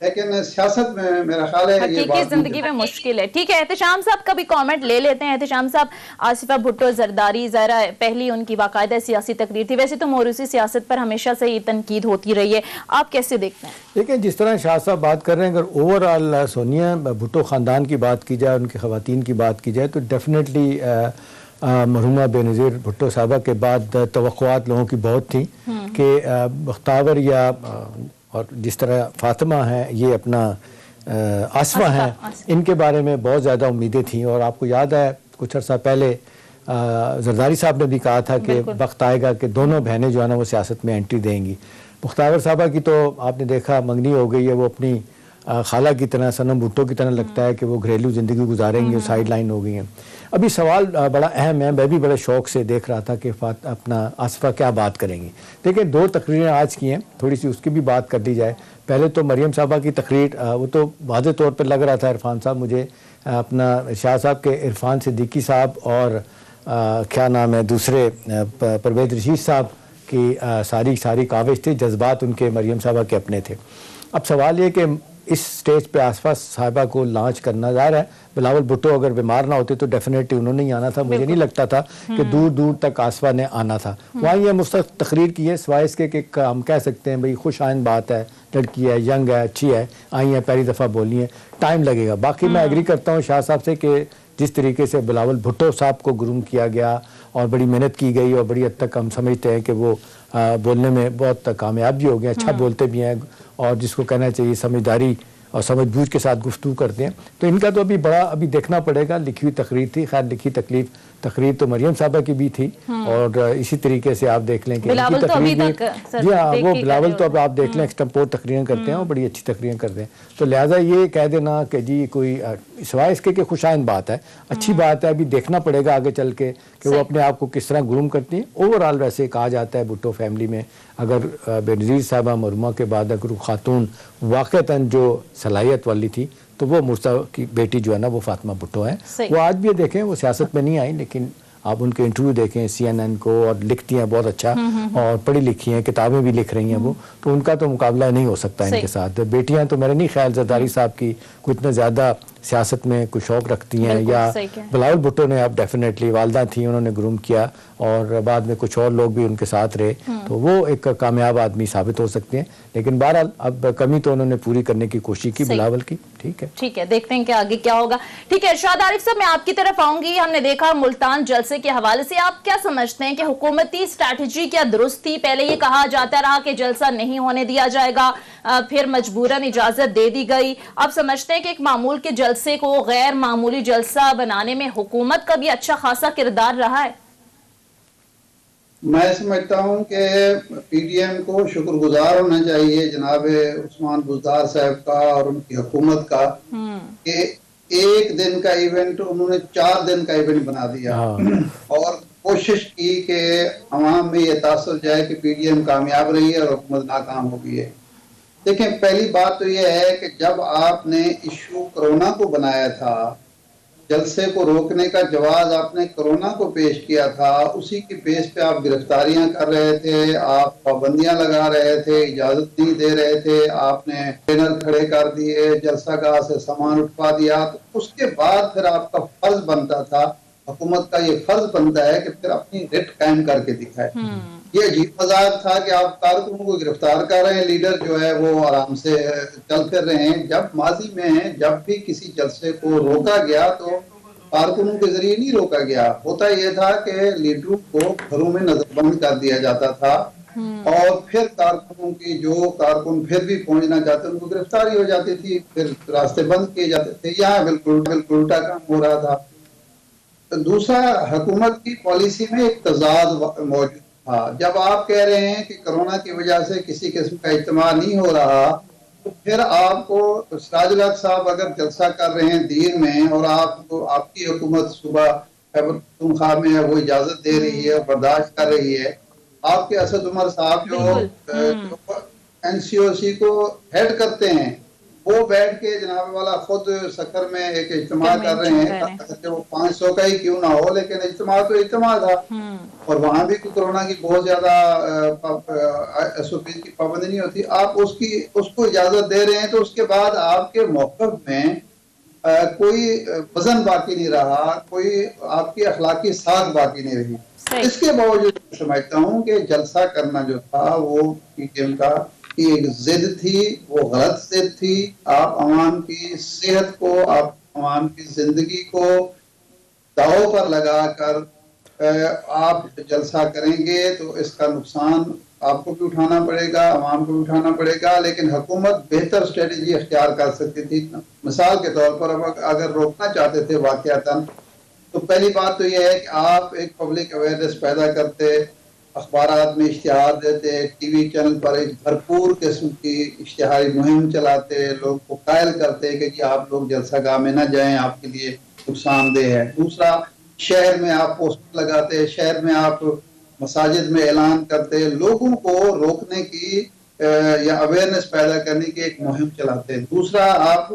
لیکن سیاست میں میرا خیال ہے یہ حقیقی بات زندگی میں مشکل ہے. ٹھیک ہے احتشام صاحب کا بھی کامنٹ لے لیتے ہیں. احتشام صاحب, آصفہ بھٹو زرداری ظاہرہ پہلی ان کی باقاعدہ سیاسی تقریر تھی, ویسے تو موروثی سیاست پر ہمیشہ سے یہ تنقید ہوتی رہی ہے, آپ کیسے دیکھتے ہیں؟ دیکھیں جس طرح شاہ صاحب بات کر رہے ہیں, اگر اوورآل سونیا بھٹو خاندان کی بات کی جائے, ان کی خواتین کی بات کی جائے, تو ڈیفینیٹلی مرحومہ بے نظیر بھٹو صاحبہ کے بعد توقعات لوگوں کی بہت تھیں کہ بختاور یا اور جس طرح فاطمہ ہیں, یہ اپنا آصفہ ہیں, ان کے بارے میں بہت زیادہ امیدیں تھیں. اور آپ کو یاد ہے کچھ عرصہ پہلے زرداری صاحب نے بھی کہا تھا کہ وقت آئے گا کہ دونوں بہنیں جو ہے نا وہ سیاست میں انٹری دیں گی. بختاور صاحبہ کی تو آپ نے دیکھا منگنی ہو گئی ہے, وہ اپنی خالہ کی طرح صنم بھٹو کی طرح لگتا ہے کہ وہ گھریلو زندگی گزاریں گی, وہ سائیڈ لائن ہو گئی ہیں. ابھی سوال بڑا اہم ہے, میں بھی بڑے شوق سے دیکھ رہا تھا کہ اپنا آصفہ کیا بات کریں گی. دیکھیں 2 تقریریں آج کی ہیں, تھوڑی سی اس کی بھی بات کر لی جائے. پہلے تو مریم صاحبہ کی تقریر, وہ تو واضح طور پر لگ رہا تھا عرفان صاحب مجھے اپنا شاہ صاحب کے عرفان صدیقی صاحب اور کیا نام ہے دوسرے پرویز رشید صاحب کی ساری کاوش تھی, جذبات ان کے مریم صاحبہ کے اپنے تھے. اب سوال یہ کہ اس سٹیج پہ آصفہ صاحبہ کو لانچ کرنا, ظاہر ہے بلاول بھٹو اگر بیمار نہ ہوتے تو ڈیفینیٹلی انہوں نے ہی آنا تھا. مجھے نہیں لگتا تھا کہ دور دور تک آصفہ نے آنا تھا. وہاں یہ مستقل تقریر کی ہے سوائے اس کے کہ ہم کہہ سکتے ہیں بھئی خوش آئند بات ہے, لڑکی ہے, ینگ ہے, اچھی ہے, آئی ہیں پہلی دفعہ بولی ہیں, ٹائم لگے گا. باقی میں ایگری کرتا ہوں شاہ صاحب سے کہ جس طریقے سے بلاول بھٹو صاحب کو گروم کیا گیا اور بڑی محنت کی گئی, اور بڑی حد تک ہم سمجھتے ہیں کہ وہ بولنے میں بہت کامیاب بھی ہو گئے, اچھا بولتے بھی ہیں, اور جس کو کہنا چاہیے سمجھداری اور سمجھ بوجھ کے ساتھ گفتگو کرتے ہیں. تو ان کا تو ابھی دیکھنا پڑے گا. لکھی ہوئی تقریر تھی, خیر لکھی تقریر تو مریم صاحبہ کی بھی تھی, اور اسی طریقے سے آپ دیکھ لیں کہ ان کی تقریر بھی, جی ہاں وہ بلاول تو اب آپ دیکھ لیں ایکسٹمپور تقریریں کرتے ہیں, وہ بڑی اچھی تقریریں کرتے ہیں. تو لہٰذا یہ کہہ دینا کہ جی کوئی سوائے اس کے کہ خوش آئند بات ہے, اچھی بات ہے, ابھی دیکھنا پڑے گا آگے چل کے کہ وہ اپنے آپ کو کس طرح گروم کرتی ہیں. اوورآل ویسے کہا جاتا ہے بھٹو فیملی میں اگر بے نظیر صاحبہ مرحومہ کے بعد اگر خاتون واقعتاً جو صلاحیت والی تھی تو وہ مرتضیٰ کی بیٹی جو ہے نا وہ فاطمہ بھٹو ہیں. وہ آج بھی دیکھیں وہ سیاست میں نہیں آئی, لیکن آپ ان کے انٹرویو دیکھیں CNN کو, اور لکھتی ہیں بہت اچھا, اور پڑھی لکھی ہیں, کتابیں بھی لکھ رہی ہیں وہ, تو ان کا تو مقابلہ نہیں ہو سکتا ان کے ساتھ. بیٹیاں تو میرا نہیں خیال زرداری صاحب کی کوئی اتنا زیادہ سیاست میں کوئی شوق رکھتی ہیں, یا بلاول بھٹو نے اب ڈیفینیٹلی والدہ تھیں, انہوں نے گروم کیا, اور بعد میں کچھ اور لوگ بھی ان کے ساتھ رہے, تو وہ ایک کامیاب آدمی ثابت ہو سکتے ہیں. لیکن بہرحال اب کمی تو انہوں نے پوری کرنے کی کوشش کی بلاول کی. ٹھیک ہے دیکھتے ہیں کہ آگے کیا ہوگا. ٹھیک ہے ارشاد عارف صاحب, میں آپ کی طرف آؤں گی. ہم نے دیکھا ملتان جلسے کے حوالے سے آپ کیا سمجھتے ہیں کہ حکومتی اسٹریٹجی کیا درست تھی؟ پہلے یہ کہا جاتا رہا کہ جلسہ نہیں ہونے دیا جائے گا, پھر مجبوراً اجازت دے دی گئی. اب سمجھتے ہیں کہ ایک معمول کے جلسے کو غیر معمولی جلسہ بنانے میں حکومت کا بھی اچھا خاصا کردار رہا ہے. میں سمجھتا ہوں کہ PDM کو شکر گزار ہونا چاہیے جناب عثمان بزدار صاحب کا اور ان کی حکومت کا کہ 1 دن کا ایونٹ انہوں نے 4 دن کا ایونٹ بنا دیا, اور کوشش کی کہ عوام میں یہ تاثر جائے کہ PDM کامیاب رہی ہے اور حکومت ناکام ہو گئی ہے. دیکھیں پہلی بات تو یہ ہے کہ جب آپ نے ایشو کرونا کو بنایا تھا, جلسے کو روکنے کا جواز آپ نے کرونا کو پیش کیا تھا, اسی کی بیس پہ آپ گرفتاریاں کر رہے تھے, آپ پابندیاں لگا رہے تھے, اجازت نہیں دے رہے تھے, آپ نے ٹرینر کھڑے کر دیے, جلسہ گاہ سے سامان اٹھوا دیا. تو اس کے بعد پھر آپ کا فرض بنتا تھا, حکومت کا یہ فرض بنتا ہے کہ پھر اپنی رٹ قائم کر کے دکھائے. یہ عجیب مذاق تھا کہ آپ کارکنوں کو گرفتار کر رہے ہیں, لیڈر جو ہے وہ آرام سے چل پھر رہے ہیں. جب ماضی میں جب بھی کسی جلسے کو روکا گیا تو کارکنوں کے ذریعے نہیں روکا گیا, ہوتا یہ تھا کہ لیڈروں کو گھروں میں نظر بند کر دیا جاتا تھا, اور پھر کارکنوں کی جو کارکن پھر بھی پہنچنا چاہتے ان کو گرفتاری ہو جاتی تھی, پھر راستے بند کیے جاتے تھے. یہاں بالکل الٹا کام ہو رہا تھا. دوسرا, حکومت کی پالیسی میں ایک تضاد موجود تھا. جب آپ کہہ رہے ہیں کہ کرونا کی وجہ سے کسی قسم کا اجتماع نہیں ہو رہا, تو پھر آپ کو سراج الحق صاحب اگر جلسہ کر رہے ہیں دیر میں, اور آپ کی حکومت صبح خیبر پختونخوا میں ہے وہ اجازت دے رہی ہے, برداشت کر رہی ہے, آپ کے اسد عمر صاحب جو NCOC کو ہیڈ کرتے ہیں وہ بیٹھ کے جناب والا خود سکر میں ایک اجتماع کر رہے ہیں، اگرچہ وہ 500 کا ہی کیوں نہ ہو، لیکن اجتماع تو اجتماع تھا، اور وہاں بھی کورونا کی بہت زیادہ SOP کی پابندی نہیں ہوتی. آپ اس کو اجازت دے رہے ہیں تو اس کے بعد آپ کے موقف میں کوئی وزن باقی نہیں رہا، کوئی آپ کی اخلاقی ساکھ باقی نہیں رہی. اس کے باوجود میں سمجھتا ہوں کہ جلسہ کرنا جو تھا وہ PDM کا ایک ضد تھی، وہ غلط ضد تھی. آپ عوام کی صحت کو، آپ عوام کی زندگی کو داؤ پر لگا کر آپ جلسہ کریں گے تو اس کا نقصان آپ کو بھی اٹھانا پڑے گا، عوام کو بھی اٹھانا پڑے گا. لیکن حکومت بہتر اسٹریٹجی اختیار کر سکتی تھی. مثال کے طور پر اگر روکنا چاہتے تھے واقعتاً، تو پہلی بات تو یہ ہے کہ آپ ایک پبلک اویئرنیس پیدا کرتے، اخبارات میں اشتہار دیتے، ٹی وی چینل پر ایک بھرپور قسم کی اشتہاری مہم چلاتے، لوگ کو قائل کرتے کہ جی آپ لوگ جلسہ گاہ میں نہ جائیں، آپ کے لیے نقصان دہ ہے. دوسرا، شہر میں آپ پوسٹر لگاتے، شہر میں آپ مساجد میں اعلان کرتے، لوگوں کو روکنے کی یا اویئرنیس پیدا کرنے کی ایک مہم چلاتے. دوسرا، آپ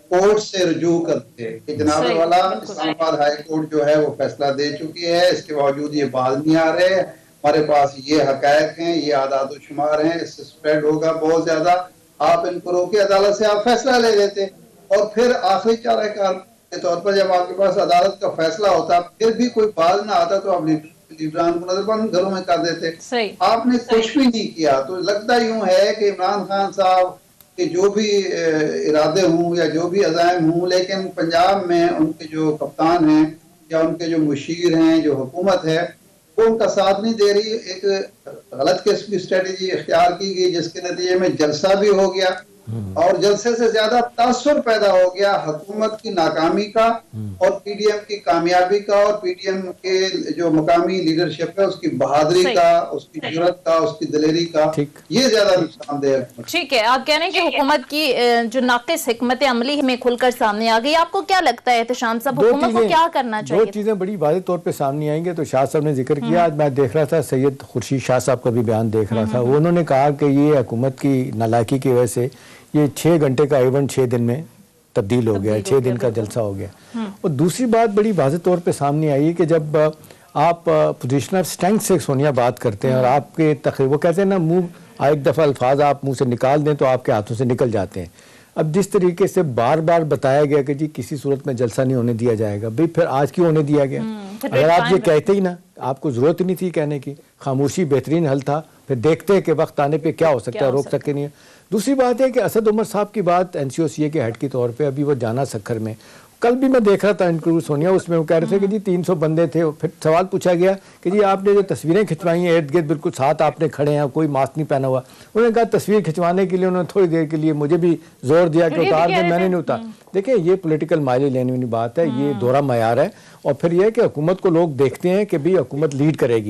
کورٹ سے رجوع کرتے کہ جناب والا اسلام آباد ہائی کورٹ جو ہے وہ فیصلہ دے چکی ہے، اس کے باوجود یہ باز نہیں آ رہے، ہمارے پاس یہ حقائق ہیں، یہ اعداد و شمار ہیں، اس سے سپریڈ ہوگا بہت زیادہ. آپ ان کو روکے، عدالت سے آپ فیصلہ لے لیتے، اور پھر آخری چارہ کار کے طور پر جب آپ کے پاس عدالت کا فیصلہ ہوتا پھر بھی کوئی باز نہ آتا تو آپ لیڈران کو نظر بند گھروں میں کر دیتے. آپ نے کچھ بھی نہیں کیا. تو لگتا یوں ہے کہ عمران خان صاحب کہ جو بھی ارادے ہوں یا جو بھی عزائم ہوں، لیکن پنجاب میں ان کے جو کپتان ہیں یا ان کے جو مشیر ہیں، جو حکومت ہے، وہ ان کا ساتھ نہیں دے رہی. ایک غلط قسم کی اسٹریٹجی اختیار کی گئی جس کے نتیجے میں جلسہ بھی ہو گیا، اور جلسے سے زیادہ تاثر پیدا ہو گیا حکومت کی ناکامی کا اور PDM کی کامیابی کا، اور PDM کے جو مقامی لیڈرشپ ہے اس کی بہادری کا، اس کی جرات کا، اس کی دلیری کا، یہ زیادہ نقصان دہ ہے. ٹھیک ہے، آپ کہہ رہے ہیں کہ حکومت کی جو ناقص حکمت عملی میں کھل کر سامنے آ گئی. آپ کو کیا لگتا ہے احتشام صاحب، حکومت کو کیا کرنا چاہیے؟ دو چیزیں بڑی واضح طور پہ سامنے آئیں گے. تو شاہ صاحب نے ذکر کیا، آج میں دیکھ رہا تھا سید خورشید شاہ صاحب کا بھی بیان دیکھ رہا تھا، انہوں نے کہا کہ یہ حکومت کی نالائکی کی وجہ سے یہ 6 گھنٹے کا ایونٹ 6 دن میں تبدیل ہو گیا، 6 دن کا جلسہ ہو گیا. اور دوسری بات بڑی واضح طور پہ سامنے آئی کہ جب آپ پوزیشنل اسٹرینتھ سے سونیا بات کرتے ہیں اور آپ کے وہ کہتے ہیں نا، منہ ایک دفعہ الفاظ آپ منہ سے نکال دیں تو آپ کے ہاتھوں سے نکل جاتے ہیں. اب جس طریقے سے بار بار بتایا گیا کہ جی کسی صورت میں جلسہ نہیں ہونے دیا جائے گا، بھئی پھر آج کیوں ہونے دیا گیا؟ اگر آپ یہ کہتے ہی نا، آپ کو ضرورت ہی نہیں تھی کہنے کی، خاموشی بہترین حل تھا، پھر دیکھتے کہ وقت آنے پہ کیا ہو سکتا ہے، روک سکتے نہیں ہے. دوسری بات ہے کہ اسد عمر صاحب کی بات NCOCA کے ہیڈ کے طور پہ ابھی وہ جانا سکھر میں، کل بھی میں دیکھ رہا تھا انٹرویو سونیا، اس میں وہ کہہ رہے تھے کہ جی 300 بندے تھے. پھر سوال پوچھا گیا کہ جی آپ نے جو تصویریں کھنچوائی ہیں ارد گرد بالکل ساتھ آپ نے کھڑے ہیں، کوئی ماسک نہیں پہنا ہوا. انہوں نے کہا تصویر کھنچوانے کے لیے انہوں نے تھوڑی دیر کے لیے مجھے بھی زور دیا کہ اتار دیں، میں نے نہیں اتار. دیکھیں یہ پولیٹیکل مائلیج لینے والی بات ہے، یہ دوہرا معیار ہے. اور پھر یہ کہ حکومت کو لوگ دیکھتے ہیں کہ بھی حکومت لیڈ کرے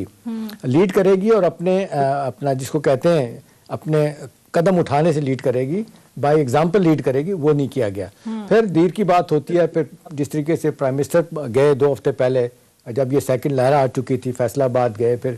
گی اور اپنا جس کو کہتے ہیں اپنے قدم اٹھانے سے لیڈ کرے گی، بائی ایگزامپل لیڈ کرے گی، وہ نہیں کیا گیا. پھر دیر کی بات ہوتی ہے. پھر جس طریقے سے پرائم منسٹر گئے 2 ہفتے پہلے جب یہ سیکنڈ لہر آ چکی تھی، فیصل آباد گئے، پھر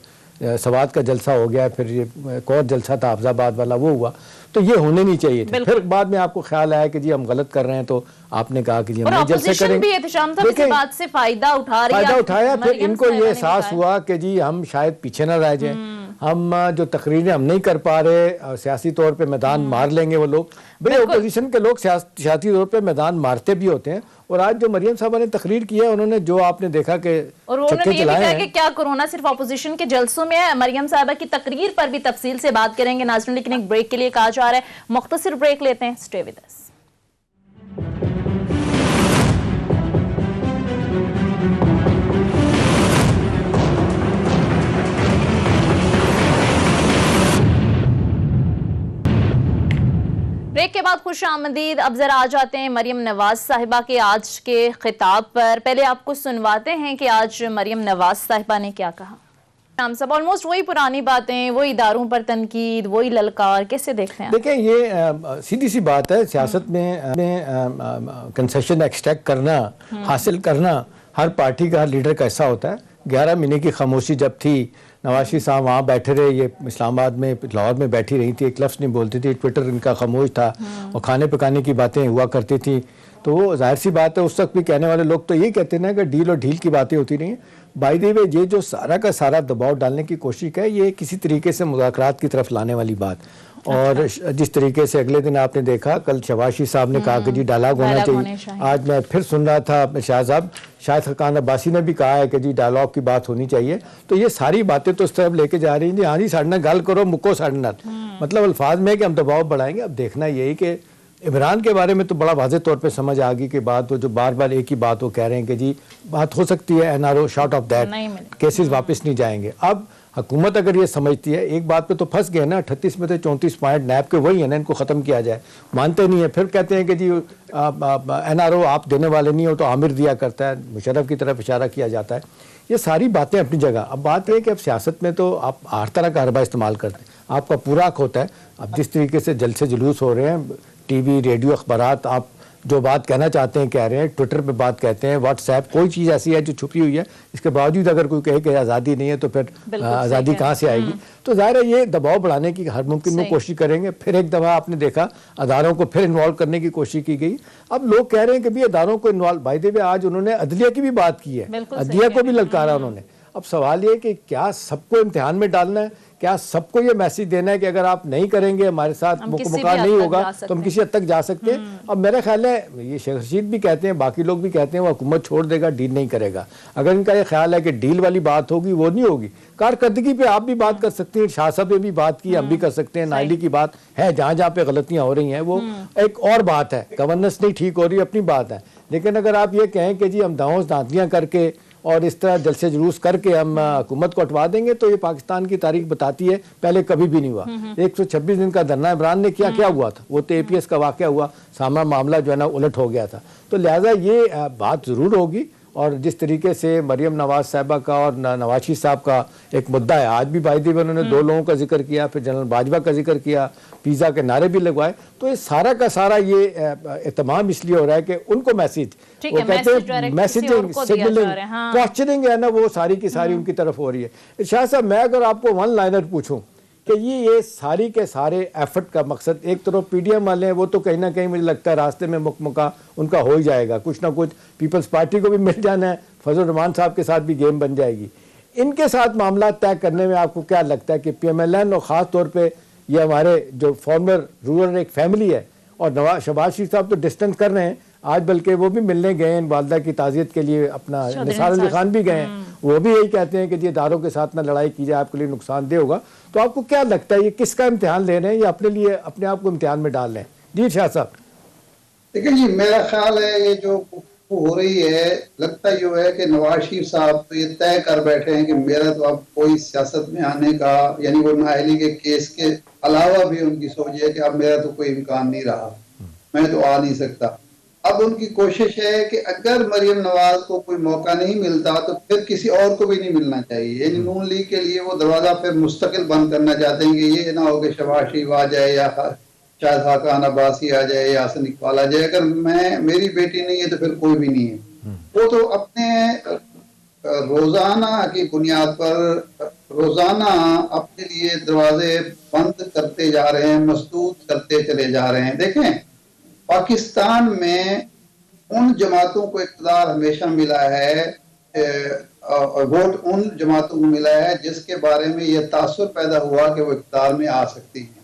سوات کا جلسہ ہو گیا، پھر یہ ایک اور جلسہ تھا حافظ آباد والا، وہ ہوا. تو یہ ہونے نہیں چاہیے تھے. پھر بعد میں آپ کو خیال آیا کہ جی ہم غلط کر رہے ہیں، تو آپ نے کہا کہ جی ہم نہیں جلسے کریں گے. اس بات سے فائدہ اٹھایا. پھر ان کو یہ احساس ہوا کہ جی ہم شاید پیچھے نہ رہ جائیں، ہم جو تقریریں ہم نہیں کر پا رہے، سیاسی طور پہ میدان مار لیں گے وہ لوگ. بھئی اپوزیشن کے لوگ سیاسی طور پہ میدان مارتے بھی ہوتے ہیں. اور آج جو مریم صاحبہ نے تقریر کی ہے، انہوں نے جو آپ نے دیکھا کہ چھکے چلائے ہیں، کہ کیا کورونا صرف اپوزیشن کے جلسوں میں ہے. مریم صاحبہ کی تقریر پر بھی تفصیل سے بات کریں گے ناظرین، لیکن ایک بریک کے لیے کہا جا رہا ہے، مختصر بریک لیتے ہیں. Stay with us. بریک کے بعد خوش آمدید. اب ذرا آ جاتے ہیں مریم نواز صاحبہ کے آج کے خطاب پر. پہلے آپ کو سنواتے ہیں کہ آج مریم نواز صاحبہ نے کیا کہا. صاحب آلموسٹ وہی پرانی باتیں، وہی اداروں پر تنقید، وہی للکار، کیسے دیکھتے ہیں؟ دیکھیں یہ سیدھی سی بات ہے، سیاست میں کنسیشن ایکسٹریکٹ کرنا، حاصل کرنا ہر پارٹی کا، ہر لیڈر کا حصہ ہوتا ہے. 11 مہینے کی خاموشی جب تھی، نواز شریف صاحب وہاں بیٹھے رہے، یہ اسلام آباد میں لاہور میں بیٹھی رہی تھی، ایک لفظ نہیں بولتی تھی، ٹویٹر ان کا خاموش تھا اور کھانے پکانے کی باتیں ہوا کرتی تھیں. تو وہ ظاہر سی بات ہے اس وقت بھی کہنے والے لوگ تو یہ کہتے ہیں کہ ڈیل اور ڈھیل کی باتیں ہوتی رہی ہیں. بائی دی وے یہ جو سارا کا سارا دباؤ ڈالنے کی کوشش ہے یہ کسی طریقے سے مذاکرات کی طرف لانے والی بات. اور جس طریقے سے اگلے دن آپ نے دیکھا کل شہباز شریف صاحب نے کہا کہ جی ڈائلاگ ہونا چاہیے. آج میں پھر سن رہا تھا شاہ صاحب شاہد خاقان عباسی نے بھی کہا ہے کہ جی ڈائلاگ کی بات ہونی چاہیے. تو یہ ساری باتیں تو اس طرف لے کے جا رہی ہیں جی ہاں جی ساڑھنا گل کرو مکو ساڑھنا، مطلب الفاظ میں کہ ہم دباؤ بڑھائیں گے. اب دیکھنا یہی کہ عمران کے بارے میں تو بڑا واضح طور پہ سمجھ آ گئی کہ بات وہ جو بار بار ایک ہی بات وہ کہہ رہے ہیں کہ جی بات ہو سکتی ہے N R O short of that cases واپس نہیں جائیں گے. اب حکومت اگر یہ سمجھتی ہے ایک بات پہ تو پھنس گئے نا، 38 میں سے 34 پوائنٹ نیب کے وہی ہیں نا، ان کو ختم کیا جائے، مانتے نہیں ہیں. پھر کہتے ہیں کہ جی این آر او آپ دینے والے نہیں ہو تو عامر دیا کرتا ہے، مشرف کی طرف اشارہ کیا جاتا ہے. یہ ساری باتیں اپنی جگہ. اب بات یہ ہے کہ اب سیاست میں تو آپ ہر طرح کا حربہ استعمال کرتے ہیں، آپ کا پورا حق ہوتا ہے. اب جس طریقے سے جلسے جلوس ہو رہے ہیں، ٹی وی ریڈیو اخبارات، آپ جو بات کہنا چاہتے ہیں کہہ رہے ہیں، ٹویٹر پہ بات کہتے ہیں، واٹس ایپ، کوئی چیز ایسی ہے جو چھپی ہوئی ہے اس کے باوجود اگر کوئی کہے کہ آزادی نہیں ہے تو پھر آزادی کہاں سے آئے گی. تو ظاہر ہے یہ دباؤ بڑھانے کی ہر ممکن وہ کوشش کریں گے. پھر ایک دفعہ آپ نے دیکھا اداروں کو پھر انوالو کرنے کی کوشش کی گئی. اب لوگ کہہ رہے ہیں کہ بھی اداروں کو انوالو، بھائی دیوے آج انہوں نے عدلیہ کی بھی بات کی ہے، عدلیہ کو بھی للکارا انہوں نے. اب سوال یہ کہ کیا سب کو امتحان میں ڈالنا ہے، کیا سب کو یہ میسج دینا ہے کہ اگر آپ نہیں کریں گے ہمارے ساتھ مکمل نہیں ہوگا تو ہم کسی حد تک جا سکتے ہیں. اب میرا خیال ہے یہ شیخ رشید بھی کہتے ہیں، باقی لوگ بھی کہتے ہیں وہ حکومت چھوڑ دے گا، ڈیل نہیں کرے گا. اگر ان کا یہ خیال ہے کہ ڈیل والی بات ہوگی وہ نہیں ہوگی، کارکردگی پہ آپ بھی بات کر سکتے ہیں، شاہ صاحب نے بھی بات کی، ہم بھی کر سکتے ہیں. نائلی کی بات ہے جہاں جہاں پہ غلطیاں ہو رہی ہیں وہ ایک اور بات ہے، گورننس نہیں ٹھیک ہو رہی اپنی بات ہے. لیکن اگر آپ یہ کہیں کہ جی ہم دھاؤں دھاندلیاں کر کے اور اس طرح جلسے جلوس کر کے ہم حکومت کو ہٹوا دیں گے تو یہ پاکستان کی تاریخ بتاتی ہے پہلے کبھی بھی نہیں ہوا. 126 دن کا دھرنا عمران نے کیا ہوا تھا، وہ تو اے پی ایس کا واقعہ ہوا، سامنا معاملہ جو ہے نا الٹ ہو گیا تھا. تو لہٰذا یہ بات ضرور ہوگی. اور جس طریقے سے مریم نواز صاحبہ کا اور نواز شریف صاحب کا ایک مدعا ہے، آج بھی بائی دی وے انہوں نے 2 لوگوں کا ذکر کیا، پھر جنرل باجوہ کا ذکر کیا، پیزا کے نعرے بھی لگوائے. تو یہ سارا کا سارا یہ اہتمام اس لیے ہو رہا ہے کہ ان کو میسج، وہ کہتے ہیں میسیجنگ سگنلنگ پوسچرنگ ہے نا، وہ ساری کی ساری ان کی طرف ہو رہی ہے. شاہ صاحب میں اگر آپ کو 1 لائنر پوچھوں کہ یہ ساری کے سارے ایفرٹ کا مقصد، ایک طرف پی ڈی ایم والے ہیں وہ تو کہیں نہ کہیں مجھے لگتا ہے راستے میں مکمکا ان کا ہو ہی جائے گا، کچھ نہ کچھ پیپلز پارٹی کو بھی مل جانا ہے، فضل الرحمان صاحب کے ساتھ بھی گیم بن جائے گی. ان کے ساتھ معاملات طے کرنے میں آپ کو کیا لگتا ہے کہ پی ایم ایل این اور خاص طور پہ یہ ہمارے جو فارمر رورل ایک فیملی ہے اور شہباز شریف صاحب تو ڈسٹنس کر رہے ہیں آج، بلکہ وہ بھی ملنے گئے ہیں والدہ کی تعزیت کے لیے، اپنا نثار علی خان بھی گئے ہیں، وہ بھی یہی کہتے ہیں کہ جی اداروں کے ساتھ نہ لڑائی کی جائے، آپ کے لیے نقصان دہ ہوگا. تو آپ کو کیا لگتا ہے یہ کس کا امتحان لے رہے ہیں یا اپنے لیے اپنے آپ کو امتحان میں ڈال رہے ہیں؟ جی شاہ صاحب. دیکھیں جی میرا خیال ہے یہ جو ہو رہی ہے، لگتا یہ ہے کہ نواز شریف صاحب تو یہ طے کر بیٹھے ہیں کہ میرا تو اب کوئی سیاست میں آنے کا، یعنی وہ نااہلی کے کیس کے علاوہ بھی ان کی سوچ ہے کہ اب میرا تو کوئی امکان نہیں رہا، میں تو آ نہیں سکتا. اب ان کی کوشش ہے کہ اگر مریم نواز کو کوئی موقع نہیں ملتا تو پھر کسی اور کو بھی نہیں ملنا چاہیے. یعنی نون لیگ کے لیے وہ دروازہ پھر مستقل بند کرنا چاہتے ہیں کہ یہ نہ ہو کہ شہباز شریف آ جائے یا شاہد خاقان عباسی آ جائے یا حسن اقبال آ جائے. اگر میری بیٹی نہیں ہے تو پھر کوئی بھی نہیں ہے. وہ تو اپنے روزانہ کی بنیاد پر روزانہ اپنے لیے دروازے بند کرتے جا رہے ہیں، مسدود کرتے چلے جا رہے ہیں. دیکھیں پاکستان میں ان جماعتوں کو اقتدار ہمیشہ ملا ہے، ووٹ ان جماعتوں کو ملا ہے جس کے بارے میں یہ تاثر پیدا ہوا کہ وہ اقتدار میں آ سکتی ہیں.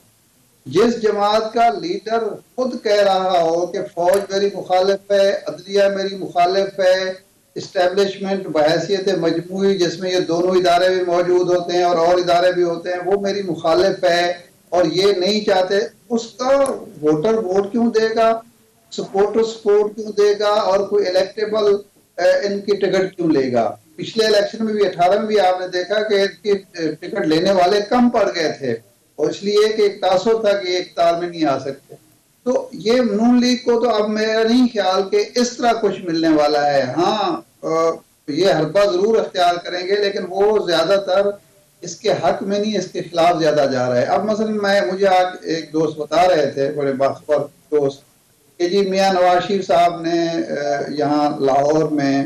جس جماعت کا لیڈر خود کہہ رہا ہو کہ فوج میری مخالف ہے، عدلیہ میری مخالف ہے، اسٹیبلشمنٹ بحیثیت مجموعی جس میں یہ دونوں ادارے بھی موجود ہوتے ہیں اور ادارے بھی ہوتے ہیں وہ میری مخالف ہے اور یہ نہیں چاہتے، اس کا ووٹر ووٹ کیوں دے گا، سپورٹر سپورٹ کیوں دے گا اور کوئی الیکٹیبل ان کی ٹکٹ کیوں لے گا. پچھلے الیکشن میں بھی 18 میں بھی آپ نے دیکھا کہ ان کی ٹکٹ لینے والے کم پڑ گئے تھے اور اس لیے کہ ایک تاثر تھا کہ ایک اقتدار میں نہیں آ سکتے. تو یہ نون لیگ کو تو اب میرا نہیں خیال کہ اس طرح کچھ ملنے والا ہے. ہاں یہ حربہ ضرور اختیار کریں گے لیکن وہ زیادہ تر اس کے حق میں نہیں، اس کے خلاف زیادہ جا رہا ہے. اب مثلا مجھے آج ایک دوست بتا رہے تھے، بڑے باخبر دوست، کہ جی میاں نواز شریف صاحب نے یہاں لاہور میں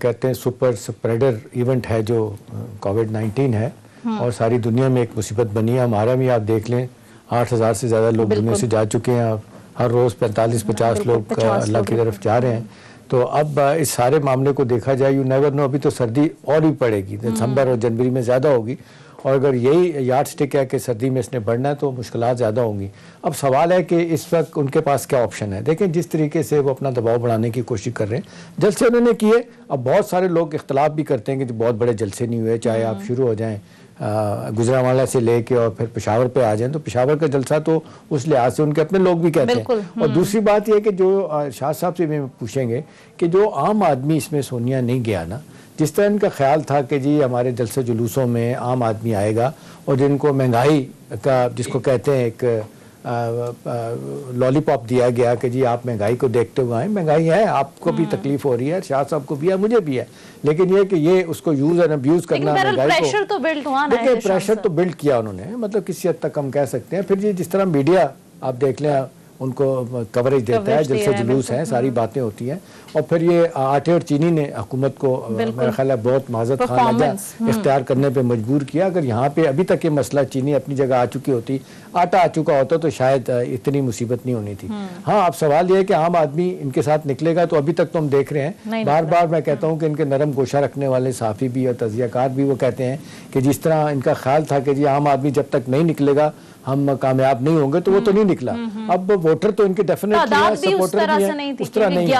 کہتے ہیں سپر اسپریڈر ایونٹ ہے جو کووڈ-19 ہے اور ساری دنیا میں ایک مصیبت بنی ہے. ہمارا بھی آپ دیکھ لیں 8,000 سے زیادہ لوگ دنیا سے جا چکے ہیں. ہر روز 45-50 لوگ اللہ کی طرف جا رہے ہیں. تو اب اس سارے معاملے کو دیکھا جائے یو نیور نو, ابھی تو سردی اور بھی پڑے گی, دسمبر اور جنوری میں زیادہ ہوگی, اور اگر یہی یارڈ سٹک ہے کہ سردی میں اس نے بڑھنا ہے تو مشکلات زیادہ ہوں گی. اب سوال ہے کہ اس وقت ان کے پاس کیا آپشن ہے. دیکھیں جس طریقے سے وہ اپنا دباؤ بڑھانے کی کوشش کر رہے ہیں, جلسے انہوں نے کیے. اب بہت سارے لوگ اختلاف بھی کرتے ہیں کہ بہت بڑے جلسے نہیں ہوئے, چاہے آپ شروع ہو جائیں گجرانوالہ سے لے کے اور پھر پشاور پہ آ جائیں, تو پشاور کا جلسہ تو اس لحاظ سے ان کے اپنے لوگ بھی کہتے ہیں. اور دوسری بات یہ ہے کہ جو شاہ صاحب سے بھی پوچھیں گے کہ جو عام آدمی اس میں سونیا نہیں گیا نا, جس طرح ان کا خیال تھا کہ جی ہمارے جلسے جلوسوں میں عام آدمی آئے گا اور جن کو مہنگائی کا جس کو کہتے ہیں ایک لالی پاپ دیا گیا کہ جی آپ مہنگائی کو دیکھتے ہوئے آئیں, مہنگائی ہے, آپ کو بھی تکلیف ہو رہی ہے, شاہ صاحب کو بھی ہے, مجھے بھی ہے, لیکن یہ کہ یہ اس کو یوز اینڈ ابیوز کرنا مہنگائی کو, پریشر تو بلڈ ہوا نا, دیکھیں پریشر تو بلڈ کیا انہوں نے, مطلب کسی حد تک ہم کہہ سکتے ہیں. پھر یہ جس طرح میڈیا آپ دیکھ لیں ان کو کوریج دیتا ہے, جلسے جلوس ہیں, ساری باتیں ہوتی ہیں, اور پھر یہ آٹے اور چینی نے حکومت کو میرا خیال ہے بہت معذرت خواہ اختیار کرنے پہ مجبور کیا. اگر یہاں پہ ابھی تک یہ مسئلہ چینی اپنی جگہ آ چکی ہوتی, آٹا آ چکا ہوتا, تو شاید اتنی مصیبت نہیں ہونی تھی. ہاں اب سوال یہ ہے کہ عام آدمی ان کے ساتھ نکلے گا, تو ابھی تک تو ہم دیکھ رہے ہیں بار بار میں کہتا ہوں کہ ان کے نرم گوشہ رکھنے والے صحافی بھی اور تجزیہ کار بھی وہ کہتے ہیں کہ جس طرح ان کا خیال تھا کہ جی عام آدمی جب تک نہیں نکلے گا ہم کامیاب نہیں ہوں گے, تو وہ تو نہیں نکلا. اب ووٹر تو ان کے ڈیفینیٹلی ہیں, سپورٹر بھی ہیں, اس طرح نہیں.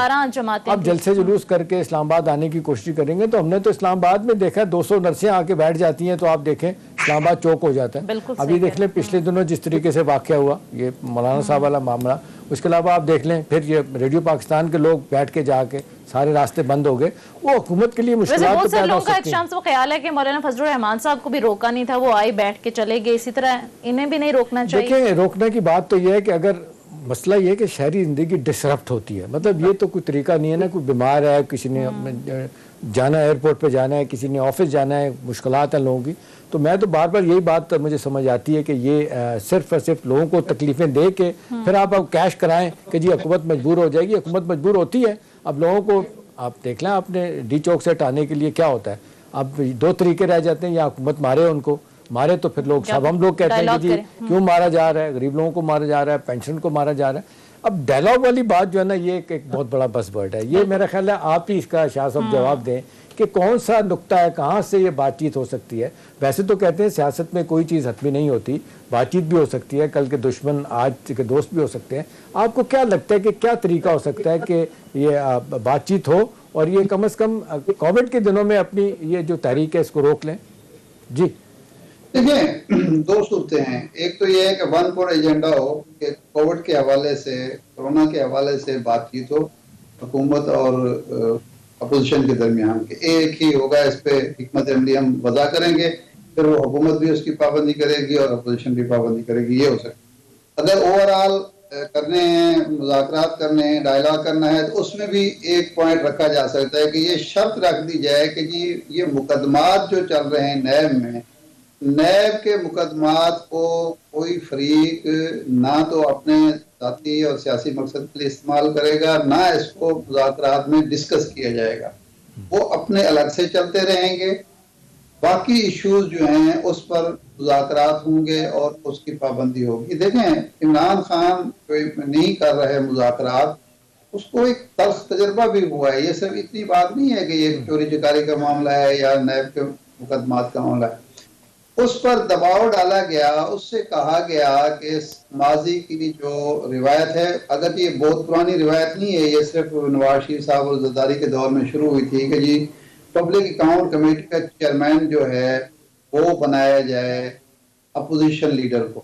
اب جلسے جلوس کر کے اسلام آباد آنے کی کوشش کریں گے, تو ہم نے تو اسلام آباد میں دیکھا 200 نرسیں آ کے بیٹھ جاتی ہیں, تو آپ دیکھیں اسلام آباد چوک ہو جاتا ہے. ابھی دیکھ لیں پچھلے دنوں جس طریقے سے واقعہ ہوا یہ مولانا صاحب والا معاملہ, اس کے علاوہ آپ دیکھ لیں پھر یہ ریڈیو پاکستان کے لوگ بیٹھ کے جا کے سارے راستے بند ہو گئے. وہ حکومت کے لیے مشکلات تو پیدا ہو سکتی ہیں. وہ خیال ہے کہ مولانا فضل الرحمان صاحب کو بھی روکا نہیں تھا, وہ آئے بیٹھ کے چلے گئے, اسی طرح انہیں بھی نہیں روکنا چاہیے. دیکھیں روکنے کی بات تو یہ ہے کہ اگر مسئلہ یہ ہے کہ شہری زندگی ڈسرپٹ ہوتی ہے, مطلب یہ تو کوئی طریقہ نہیں ہے نا, کوئی بیمار ہے, کسی نے جانا ہے ایئرپورٹ پہ جانا ہے, کسی نے آفس جانا ہے, مشکلات ہیں لوگوں کی. تو میں تو بار بار یہی بات مجھے سمجھ آتی ہے کہ یہ صرف اور صرف لوگوں کو تکلیفیں دے کے پھر آپ کیش کرائیں کہ جی حکومت مجبور ہو جائے گی. حکومت مجبور ہوتی ہے. اب لوگوں کو آپ دیکھ لیں, آپ نے ڈی چوک سے ہٹانے کے لیے کیا ہوتا ہے, اب دو طریقے رہ جاتے ہیں, یا حکومت مارے ان کو, مارے تو پھر لوگ سب ہم لوگ کہتے ہیں کہ جی کیوں مارا جا رہا ہے, غریب لوگوں کو مارا جا رہا ہے, پینشن کو مارا جا رہا ہے. اب ڈائلاگ والی بات جو ہے نا یہ ایک بہت بڑا بس ورڈ ہے. یہ میرا خیال ہے آپ ہی اس کا شاہ صاحب جواب دیں کہ کون سا نقطہ ہے, کہاں سے یہ بات چیت ہو سکتی ہے. ویسے تو کہتے ہیں سیاست میں کوئی چیز حتمی نہیں ہوتی, بات چیت بھی ہو سکتی ہے, کل کے دشمن آج کے دوست بھی ہو سکتے ہیں. آپ کو کیا لگتا ہے کہ کیا طریقہ ہو سکتا ہے کہ یہ بات چیت ہو اور یہ کم از کم کووڈ کے دنوں میں اپنی یہ جو تحریک ہے اس کو روک لیں؟ جی دیکھیں دو صورتیں ہیں. ایک تو یہ ہے کہ ون کوڈ ایجنڈا ہو کہ کووڈ کے حوالے سے, کورونا کے حوالے سے بات چیت ہو حکومت اور اپوزیشن کے درمیان, کہ ایک ہی ہوگا, اس پہ حکمت عملی ہم وضع کریں گے, پھر وہ حکومت بھی اس کی پابندی کرے گی اور اپوزیشن بھی پابندی کرے گی. یہ ہو سکتا ہے. اگر اوور آل کرنے ہیں, مذاکرات کرنے ہیں, ڈائلاگ کرنا ہے, تو اس میں بھی ایک پوائنٹ رکھا جا سکتا ہے کہ یہ شرط رکھ دی جائے کہ جی یہ مقدمات جو چل رہے ہیں نیب میں, نیب کے مقدمات کو کوئی فریق نہ تو اپنے ذاتی اور سیاسی مقصد کے لیے استعمال کرے گا, نہ اس کو مذاکرات میں ڈسکس کیا جائے گا. وہ اپنے الگ سے چلتے رہیں گے. باقی ایشوز جو ہیں اس پر مذاکرات ہوں گے اور اس کی پابندی ہوگی. دیکھیں عمران خان کوئی نہیں کر رہے مذاکرات, اس کو ایک تلخ تجربہ بھی ہوا ہے. یہ صرف اتنی بات نہیں ہے کہ یہ چوری چکاری کا معاملہ ہے یا نیب کے مقدمات کا معاملہ ہے. اس پر دباؤ ڈالا گیا, اس سے کہا گیا کہ ماضی کی جو روایت ہے, اگر یہ بہت پرانی روایت نہیں ہے, یہ صرف نواز شریف صاحب اور زرداری کے دور میں شروع ہوئی تھی کہ جی پبلک اکاؤنٹ کمیٹی کا چیئرمین جو ہے وہ بنایا جائے اپوزیشن لیڈر کو.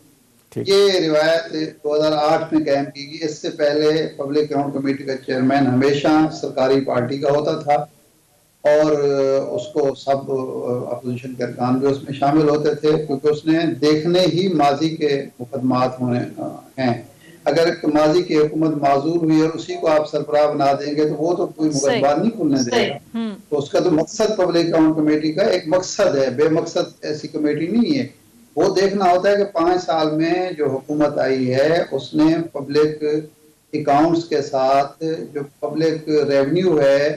یہ روایت 2008 میں قائم کی گئی. اس سے پہلے پبلک اکاؤنٹ کمیٹی کا چیئرمین ہمیشہ سرکاری پارٹی کا ہوتا تھا اور اس کو سب اپوزیشن کے ارکان بھی اس میں شامل ہوتے تھے, کیونکہ اس نے دیکھنے ہی ماضی کے مقدمات ہونے ہیں. اگر ماضی کی حکومت معذور ہوئی اور اسی کو آپ سربراہ بنا دیں گے تو وہ تو کوئی مقدمات نہیں کھلنے دے گا. تو اس کا تو مقصد پبلک اکاؤنٹ کمیٹی کا ایک مقصد ہے, بے مقصد ایسی کمیٹی نہیں ہے. وہ دیکھنا ہوتا ہے کہ 5 سال میں جو حکومت آئی ہے اس نے پبلک اکاؤنٹس کے ساتھ جو پبلک ریونیو ہے